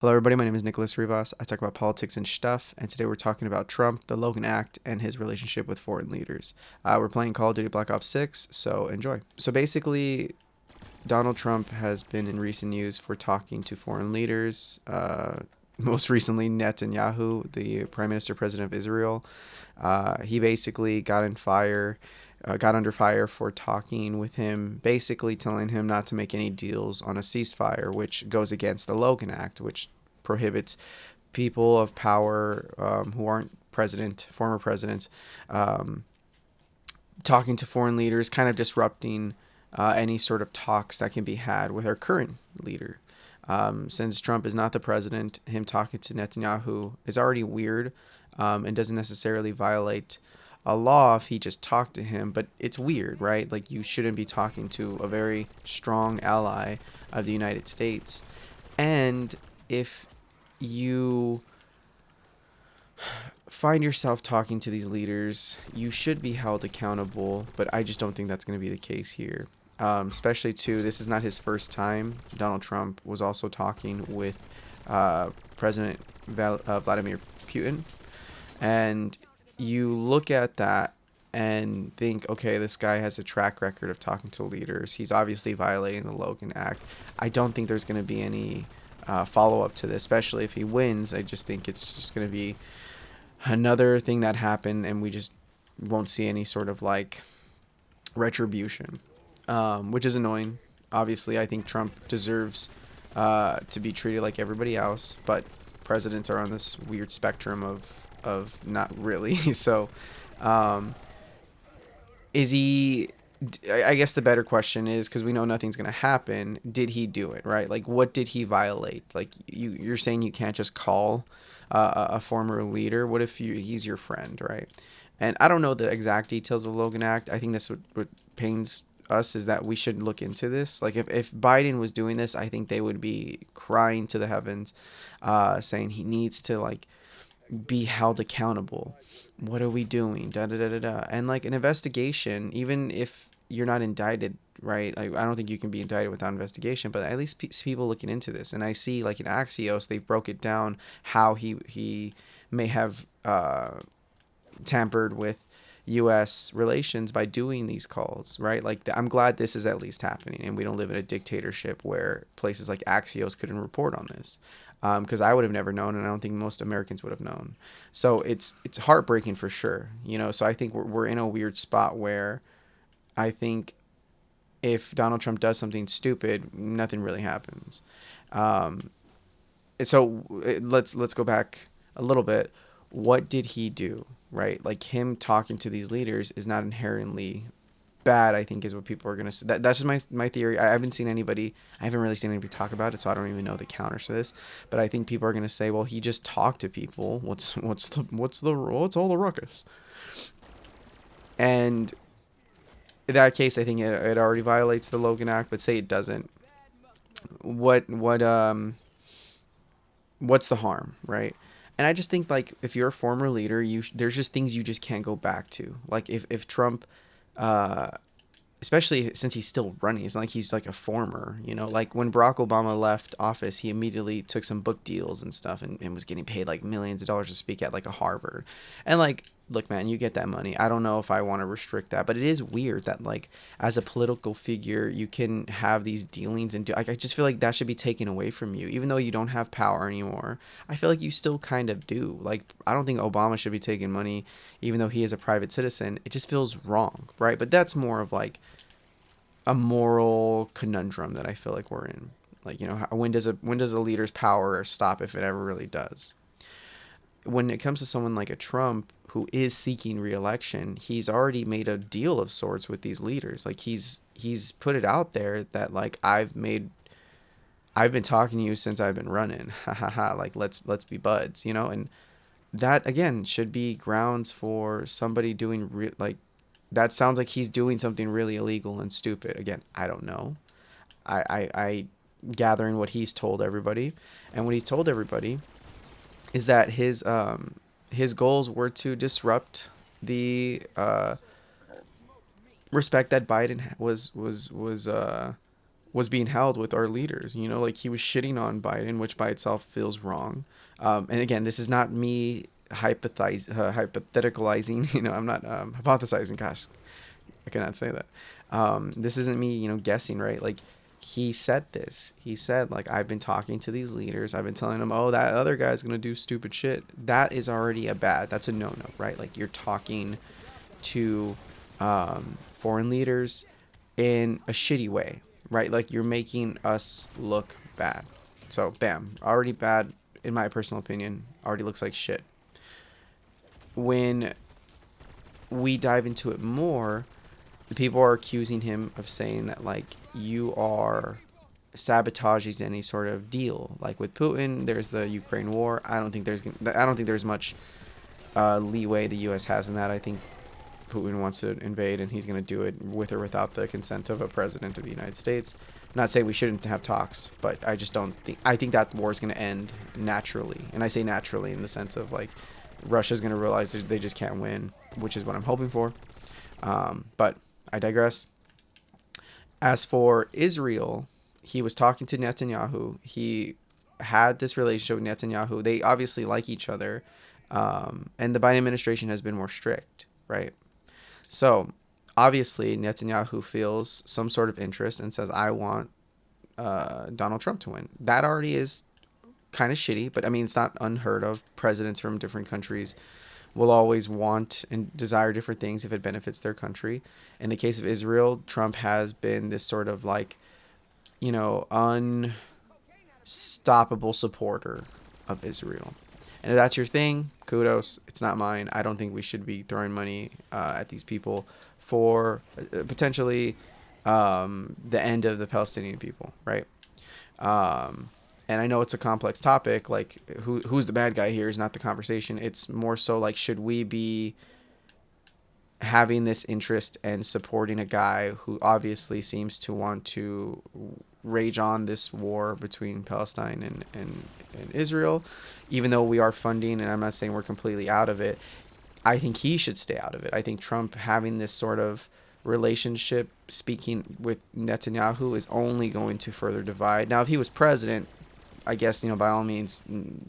Hello, everybody. My name is NicholassRivas. I talk about politics and stuff, and today we're talking about Trump, the Logan Act, and his relationship with foreign leaders. We're playing Call of Duty Black Ops 6, so enjoy. So basically, Donald Trump has been in recent news for talking to foreign leaders. Most recently, Netanyahu, the Prime Minister President of Israel. He basically got under fire for talking with him, basically telling him not to make any deals on a ceasefire, which goes against the Logan Act, which prohibits people of power who aren't former presidents, um, talking to foreign leaders, kind of disrupting any sort of talks that can be had with our current leader. Since Trump is not the president, him talking to Netanyahu is already weird and doesn't necessarily violate a law if he just talked to him, but it's weird, right? Like, you shouldn't be talking to a very strong ally of the United States. And if you find yourself talking to these leaders, you should be held accountable, but I just don't think that's going to be the case here. Especially, too, this is not his first time. Donald Trump was also talking with President Vladimir Putin. And you look at that and think, okay, this guy has a track record of talking to leaders. He's obviously violating the Logan Act. I don't think there's going to be any follow up to this, especially if he wins. I just think it's just going to be another thing that happened, and we just won't see any sort of like retribution, which is annoying. Obviously, I think Trump deserves to be treated like everybody else, but presidents are on this weird spectrum of not really. So, um, is he? I guess the better question is, because we know nothing's gonna happen. Did he do it right? Like, what did he violate? Like, you're saying you can't just call a former leader. What if he's your friend, right? And I don't know the exact details of the Logan Act. I think that's what pains us, is that we should look into this. Like, if Biden was doing this, I think they would be crying to the heavens, saying he needs to like be held accountable. What are we doing? Da da da da da. And like an investigation, even if you're not indicted, right? Like, I don't think you can be indicted without investigation, but at least people looking into this. And I see, like, in Axios, they broke it down how he may have tampered with U.S. relations by doing these calls, right? Like, I'm glad this is at least happening, and we don't live in a dictatorship where places like Axios couldn't report on this, because I would have never known, and I don't think most Americans would have known. So it's heartbreaking for sure, you know. So I think we're in a weird spot where I think if Donald Trump does something stupid, nothing really happens. Um, so let's go back a little bit. What did he do, right? Like, him talking to these leaders is not inherently bad, I think, is what people are going to say. That's just my theory. I haven't really seen anybody talk about it, so I don't even know the counters to this. But I think people are going to say, well, he just talked to people. What's all the ruckus? And in that case, I think it already violates the Logan Act. But say it doesn't. What's the harm, right? And I just think, like, if you're a former leader, there's just things you just can't go back to. Like, if Trump, uh, especially since he's still running, it's not like he's like a former, you know. Like, when Barack Obama left office, he immediately took some book deals and stuff, and was getting paid like millions of dollars to speak at like a Harvard. And like, look, man, you get that money. I don't know if I want to restrict that, but it is weird that, like, as a political figure, you can have these dealings and do. Like, I just feel like that should be taken away from you, even though you don't have power anymore. I feel like you still kind of do. Like, I don't think Obama should be taking money, even though he is a private citizen. It just feels wrong, right? But that's more of like a moral conundrum that I feel like we're in. Like, you know, when does a leader's power stop, if it ever really does? When it comes to someone like a Trump who is seeking re-election, he's already made a deal of sorts with these leaders. Like, he's put it out there that, like, I've been talking to you since I've been running. Ha ha ha. Like, let's be buds, you know? And that, again, should be grounds for somebody doing like, that sounds like he's doing something really illegal and stupid. Again, I don't know. I gathering what he's told everybody, and what he told everybody is that his goals were to disrupt the respect that Biden was was being held with our leaders. You know, like he was shitting on Biden, which by itself feels wrong. And again, this is not me hypotheticalizing. You know, I'm not hypothesizing. Gosh, I cannot say that. This isn't me, you know, guessing, right? Like he said this. He said, like, I've been talking to these leaders. I've been telling them, oh, that other guy's gonna do stupid shit. That is already that's a no-no, right? Like you're talking to foreign leaders in a shitty way, right? Like you're making us look bad. So bam, already bad in my personal opinion. Already looks like shit. When we dive into it more, the people are accusing him of saying that like you are sabotaging any sort of deal. Like with Putin, there's the Ukraine war. I don't think there's much leeway the U.S. has in that. I think Putin wants to invade, and he's going to do it with or without the consent of a president of the United States. I'm not saying we shouldn't have talks, but I just don't think. I think that war is going to end naturally, and I say naturally in the sense of like Russia's going to realize they just can't win, which is what I'm hoping for. But I digress. As for Israel, he was talking to Netanyahu. He had this relationship with Netanyahu. They obviously like each other, and the Biden administration has been more strict, right? So obviously Netanyahu feels some sort of interest and says, I want Donald Trump to win. That already is kind of shitty, but I mean, it's not unheard of. Presidents from different countries will always want and desire different things if it benefits their country. In the case of Israel, Trump has been this sort of like, you know, unstoppable supporter of Israel. And if that's your thing, kudos. It's not mine. I don't think we should be throwing money at these people for potentially the end of the Palestinian people, right? And I know it's a complex topic. Like, who's the bad guy here is not the conversation. It's more so like, should we be having this interest and supporting a guy who obviously seems to want to rage on this war between Palestine and Israel, even though we are funding, and I'm not saying we're completely out of it. I think he should stay out of it. I think Trump having this sort of relationship, speaking with Netanyahu, is only going to further divide. Now, if he was president, I guess, you know, by all means,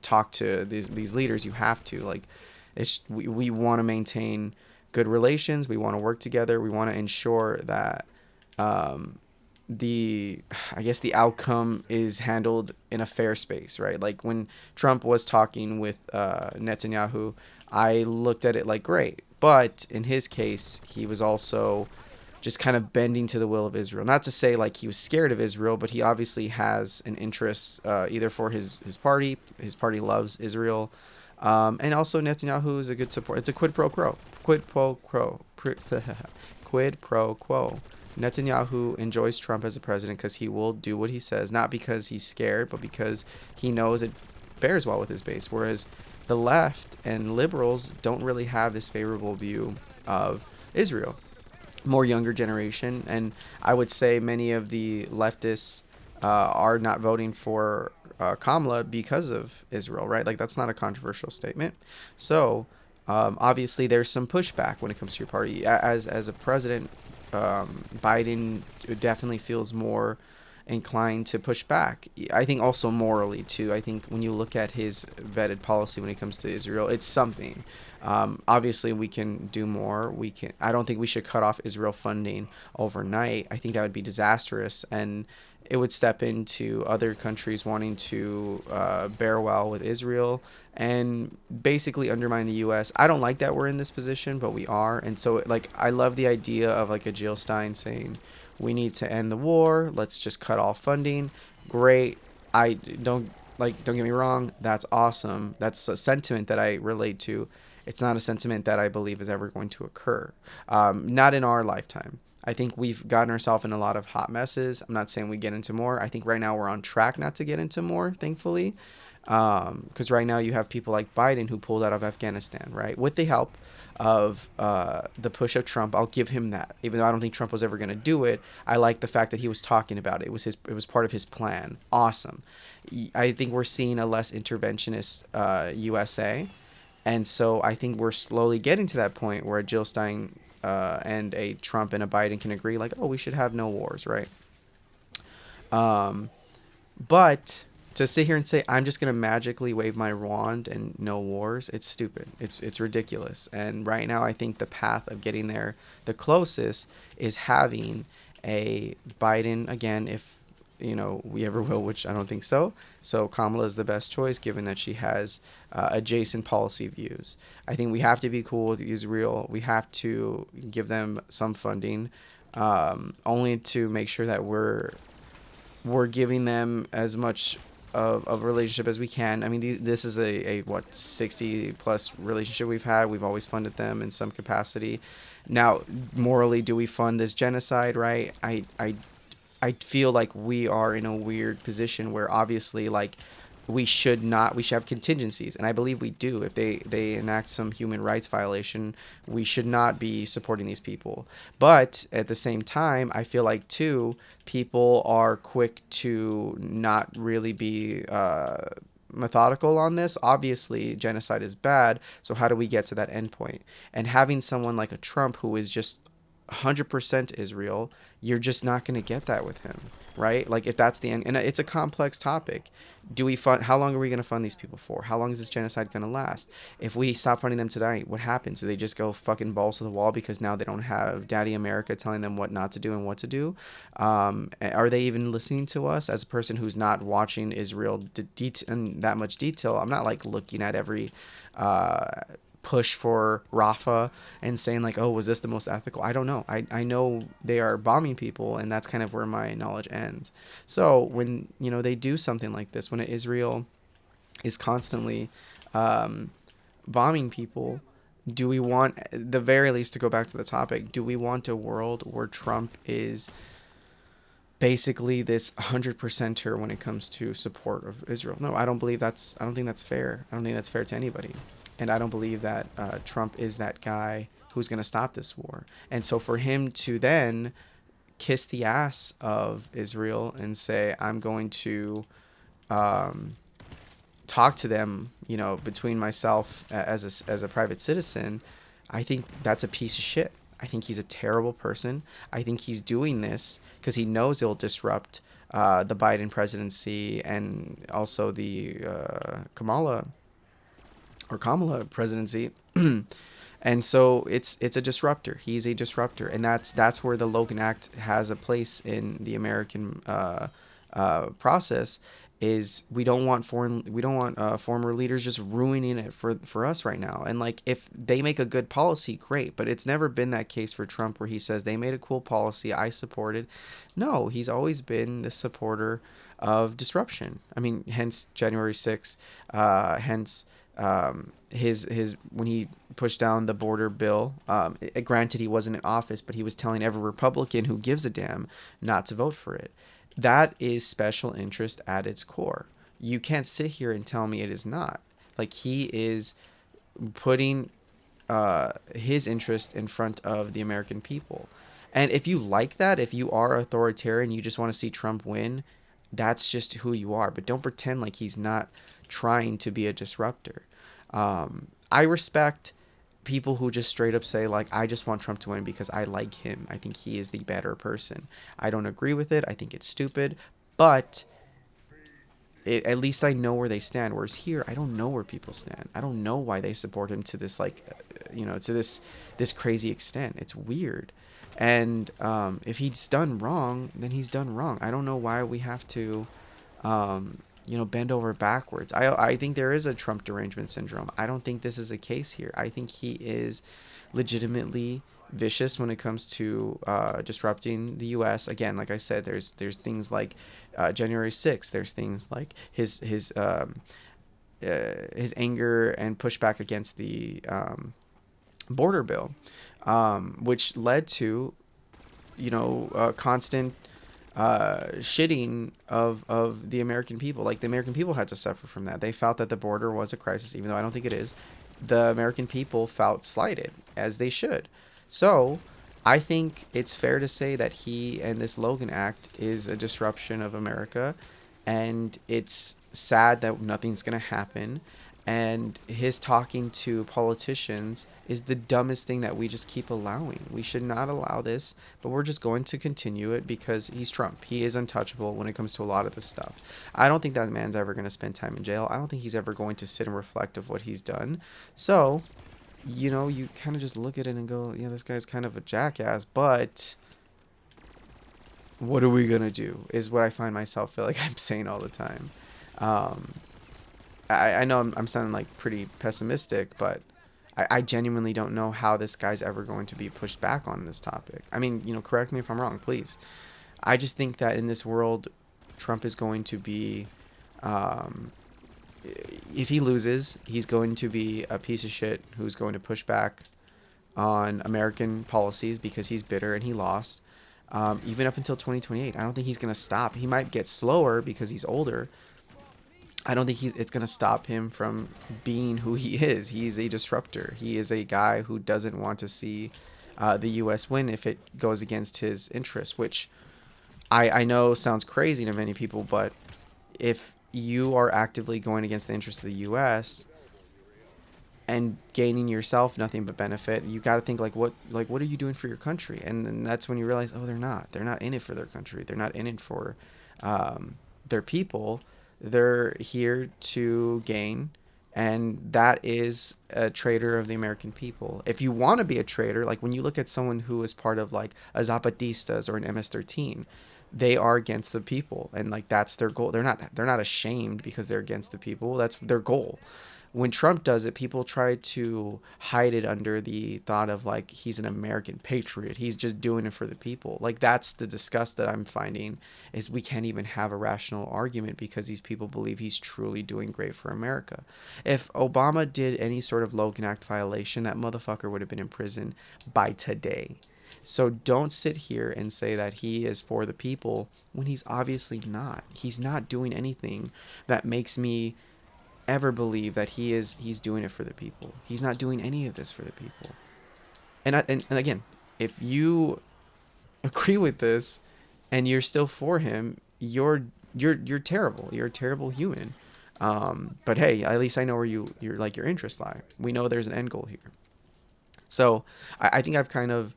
talk to these leaders. You have to. Like, we want to maintain good relations. We want to work together. We want to ensure that the outcome is handled in a fair space, right? Like when Trump was talking with Netanyahu, I looked at it like, great. But in his case, he was also just kind of bending to the will of Israel. Not to say like he was scared of Israel, but he obviously has an interest either for his party. His party loves Israel. And also Netanyahu is a good support. It's a quid pro quo. Quid pro quo. Netanyahu enjoys Trump as a president because he will do what he says, not because he's scared, but because he knows it bears well with his base. Whereas the left and liberals don't really have this favorable view of Israel. More younger generation, and I would say many of the leftists are not voting for Kamala because of Israel, right? Like, that's not a controversial statement. So obviously there's some pushback when it comes to your party. As a president, Biden definitely feels more inclined to push back. I think also morally too. I think when you look at his vetted policy when it comes to Israel, it's something. Obviously we can do more. I don't think we should cut off Israel funding overnight. I think that would be disastrous, and it would step into other countries wanting to bear well with Israel and basically undermine the U.S. I don't like that we're in this position, but we are. And so, like, I love the idea of like a Jill Stein saying, we need to end the war. Let's just cut off funding. Great. Don't get me wrong. That's awesome. That's a sentiment that I relate to. It's not a sentiment that I believe is ever going to occur. Not in our lifetime. I think we've gotten ourselves in a lot of hot messes. I'm not saying we get into more. I think right now we're on track not to get into more, thankfully. Because right now you have people like Biden who pulled out of Afghanistan, right? With the help of the push of Trump. I'll give him that. Even though I don't think Trump was ever going to do it, I like the fact that he was talking about it. It was part of his plan. Awesome. I think we're seeing a less interventionist USA. And so I think we're slowly getting to that point where a Jill Stein and a Trump and a Biden can agree, like, oh, we should have no wars, right? Um, but to sit here and say I'm just gonna magically wave my wand and no wars, it's stupid. It's ridiculous. And right now, I think the path of getting there, the closest, is having a Biden again. If we ever will, which I don't think so. So Kamala is the best choice, given that she has adjacent policy views. I think we have to be cool with Israel. We have to give them some funding, only to make sure that we're giving them as much of a relationship as we can. I mean, this is a what 60 plus relationship we've had. We've always funded them in some capacity. Now, morally, do we fund this genocide? Right? I feel like we are in a weird position where obviously like we should have contingencies, and I believe we do. If they enact some human rights violation, we should not be supporting these people. But at the same time, I feel like too, people are quick to not really be methodical on this. Obviously genocide is bad, so how do we get to that endpoint? And having someone like a Trump who is just 100% Israel, you're just not going to get that with him, right? Like if that's the end, and it's a complex topic. Do we fund? How long are we going to fund these people for? How long is this genocide going to last? If we stop funding them tonight, what happens? Do they just go fucking balls to the wall because now they don't have Daddy America telling them what not to do and what to do? Are they even listening to us? As a person who's not watching Israel in that much detail, I'm not like looking at every push for Rafah and saying like, oh, was this the most ethical? I don't know. I know they are bombing people, and that's kind of where my knowledge ends. So when they do something like this, when Israel is constantly bombing people, do we want, the very least, to go back to the topic, do we want a world where Trump is basically this 100%er when it comes to support of Israel? No, I don't think that's fair. I don't think that's fair to anybody. And I don't believe that Trump is that guy who's going to stop this war. And so for him to then kiss the ass of Israel and say, I'm going to talk to them, between myself as a private citizen, I think that's a piece of shit. I think he's a terrible person. I think he's doing this because he knows it'll disrupt the Biden presidency and also the Kamala presidency. And so it's a disruptor. He's a disruptor, and that's where the Logan Act has a place in the American process. Is we don't want former leaders just ruining it for us right now. And like if they make a good policy, great, but it's never been that case for Trump where he says they made a cool policy, I supported. No, he's always been the supporter of disruption. I mean, hence January 6th, hence his when he pushed down the border bill. Granted, he wasn't in office, but he was telling every Republican who gives a damn not to vote for it. That is special interest at its core. You can't sit here and tell me it is not. Like, he is putting his interest in front of the American people. And if you like that, if you are authoritarian, you just want to see Trump win, that's just who you are. But don't pretend like he's not trying to be a disruptor. I respect people who just straight up say, like, I just want Trump to win because I like him. I think he is the better person. I don't agree with it. I think it's stupid. But at least I know where they stand. Whereas here, I don't know where people stand. I don't know why they support him to this, like, to this crazy extent. It's weird. And if he's done wrong, then he's done wrong. I don't know why we have to bend over backwards. I think there is a Trump derangement syndrome. I don't think this is the case here. I think he is legitimately vicious when it comes to disrupting the U.S. Again, like I said, there's things like January 6th. There's things like his anger and pushback against the border bill, which led to constant shitting of the American people. Like, the American people had to suffer from that. They felt that the border was a crisis, even though I don't think it is. The American people felt slighted, as they should. So I think it's fair to say that he and this Logan Act is a disruption of America, and it's sad that nothing's going to happen. And his talking to politicians is the dumbest thing that we just keep allowing. We should not allow this, but we're just going to continue it because he's Trump. He is untouchable when it comes to a lot of this stuff. I don't think that man's ever going to spend time in jail. I don't think he's ever going to sit and reflect of what he's done. So, you know, you kind of just look at it and go, yeah, this guy's kind of a jackass, but what are we going to do is what I find myself feel like I'm saying all the time. Um, I know I'm sounding like pretty pessimistic, but I genuinely don't know how this guy's ever going to be pushed back on this topic. I mean, you know, correct me if I'm wrong, please. I just think that in this world, Trump is going to be, um, if he loses, he's going to be a piece of shit who's going to push back on American policies because he's bitter and he lost. Even up until 2028, I don't think he's going to stop. He might get slower because he's older. I don't think it's going to stop him from being who he is. He's a disruptor. He is a guy who doesn't want to see the U.S. win if it goes against his interests, which I know sounds crazy to many people, but if you are actively going against the interests of the U.S. and gaining yourself nothing but benefit, you got to think like what are you doing for your country? And then that's when you realize, oh, they're not in it for their country. They're not in it for their people. They're here to gain, and that is a traitor of the American people. If you want to be a traitor, like when you look at someone who is part of like a Zapatistas or an MS-13, they are against the people, and like that's their goal. They're not ashamed because they're against the people. That's their goal. When Trump does it, people try to hide it under the thought of like he's an American patriot. He's just doing it for the people. Like that's the disgust that I'm finding, is we can't even have a rational argument because these people believe he's truly doing great for America. If Obama did any sort of Logan Act violation, that motherfucker would have been in prison by today. So don't sit here and say that he is for the people when he's obviously not. He's not doing anything that makes me ever believe that he's doing it for the people. He's not doing any of this for the people. And again, if you agree with this and you're still for him, you're terrible. You're a terrible human. But hey, at least I know where your interests lie. We know there's an end goal here. So I think I've kind of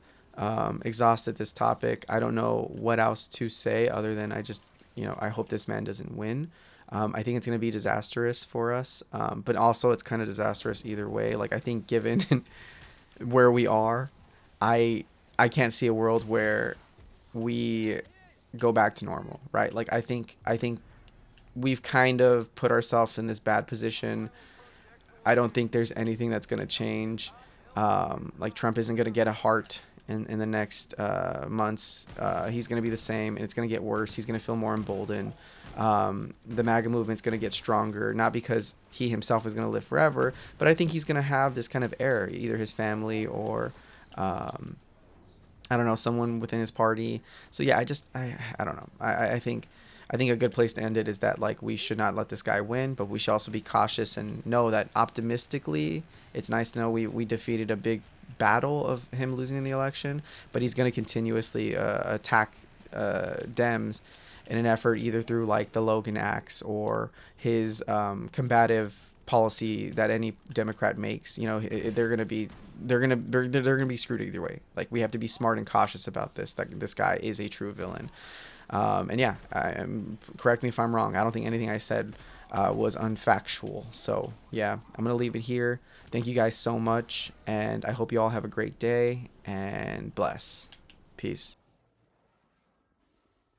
exhausted this topic. I don't know what else to say other than I hope this man doesn't win. I think it's going to be disastrous for us, but also it's kind of disastrous either way. Like I think given where we are, I can't see a world where we go back to normal, right? Like I think we've kind of put ourselves in this bad position. I don't think there's anything that's going to change. Like Trump isn't going to get a heart in the next months. He's going to be the same, and it's going to get worse. He's going to feel more emboldened. The MAGA movement's going to get stronger, not because he himself is going to live forever, but I think he's going to have this kind of heir, either his family or, I don't know, someone within his party. So yeah, I don't know. I think a good place to end it is that like we should not let this guy win, but we should also be cautious and know that optimistically, it's nice to know we defeated a big battle of him losing in the election, but he's going to continuously attack Dems in an effort either through like the Logan acts or his combative policy that any Democrat makes. You know, they're gonna be screwed either way. Like we have to be smart and cautious about this. That this guy is a true villain. And yeah, correct me if I'm wrong. I don't think anything I said was unfactual. So yeah, I'm gonna leave it here. Thank you guys so much, and I hope you all have a great day and bless. Peace.